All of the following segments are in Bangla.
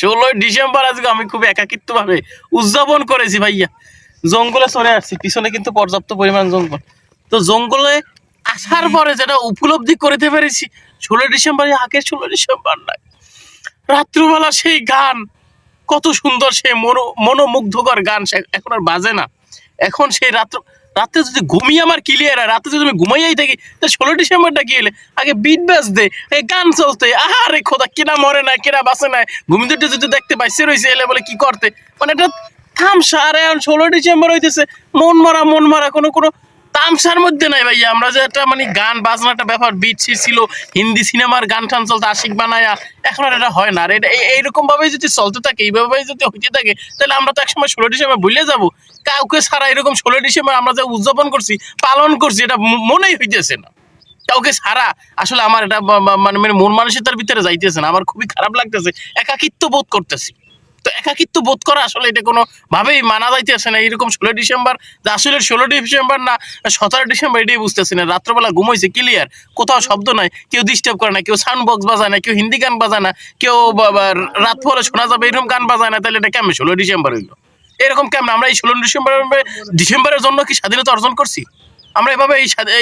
16 ডিসেম্বর আজকে আমি খুব একাকিত্ব ভাবে উদযাপন করেছি ভাইয়া। জঙ্গলে চলে আসছি, পিছনে কিন্তু পর্যাপ্ত পরিমাণ জঙ্গল। তো জঙ্গলে আসার পরে যেটা উপলব্ধি করতে পেরেছি, 16 ডিসেম্বর আগে 16 ডিসেম্বর নাই। রাত্রিবেলা সেই গান, কত সুন্দর সেই মনোমুগ্ধকর গান, এখন আর বাজে না। এখন সেই রাত্রে যদি ঘুমিয়ে আমার ক্লিয়ার হয়, রাত্রে যদি আমি ঘুমাইয়াই থাকি, তো 16 ডিসেম্বরটা কি হলে আগে বিট বাজ দে, এই গান চলতে, আরে খোদা কেনা মরে না কেনা বাঁচে না, ঘুমিয়ে যদি দেখতে পাইছে রয়েছে এলে বলে কি করতে, মানে এটা থামসা। আরে 16 ডিসেম্বর হইতেছে মন মরা কোনো তামসার মধ্যে নাই ভাইয়া। আমরা যে একটা মানে গান বাজনা একটা ব্যাপার, বিট ছিল, হিন্দি সিনেমার গান টান চলতে আশিক বানায়া, এখন আর এটা হয় না। আর এটা এইরকম ভাবেই যদি চলতে থাকে, এইভাবে যদি হইতে থাকে, তাহলে আমরা তো একসময় 16 ডিসেম্বর ভুলে যাবো। কাউকে ছাড়া এরকম 16 ডিসেম্বর আমরা যে উদযাপন করছি, পালন করছি, এটা মনেই হইতেছে না কাউকে ছাড়া। আসলে আমার এটা মানে মন মানসিকতার ভিতরে যাইতেছে না, আমার খুবই খারাপ লাগতেছে, একাকিত্ব বোধ করতেছি। তো একাকিত্ব বোধ করা আসলে এটা কোনো ভাবেই মানা যাইতেছে না। এরকম 16 ডিসেম্বর যে আসলে 16 ডিসেম্বর না 17 ডিসেম্বর, এটাই বুঝতেছি না। রাত্রবেলা ঘুমাইছে ক্লিয়ার, কোথাও শব্দ নাই, কেউ ডিস্টার্ব করে না, কেউ সাউন্ড বক্স বাজায় না, কেউ হিন্দি গান বাজায় না, কেউ রাত পরে শোনা যাবে এরকম গান বাজায় না, তাহলে এটা কেমন 16 ডিসেম্বর হইলো? এরকম কেমন? আমরা এই 16 ডিসেম্বরের জন্য কি স্বাধীনতা অর্জন করছি? আমরা এভাবে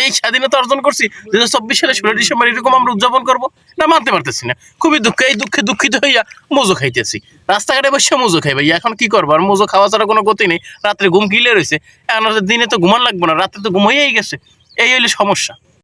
এই স্বাধীনতা অর্জন করছি 2024 সালে 16 ডিসেম্বর এরকম আমরা উদযাপন করবো? না, মানতে পারতেছি না। খুবই এই দুঃখে দুঃখিত হইয়া মোজো খাইতেছি, রাস্তাঘাটে বসে মোজো খাই ভাইয়া। এখন কি করবো, আর মোজো খাওয়া ছাড়া কোনো গতি নেই। রাত্রে ঘুম ক্লিয়ার হয়েছে, এখন দিনে তো ঘুমান লাগবো না, রাত্রে তো ঘুম হয়েই গেছে। এই হইলে সমস্যা।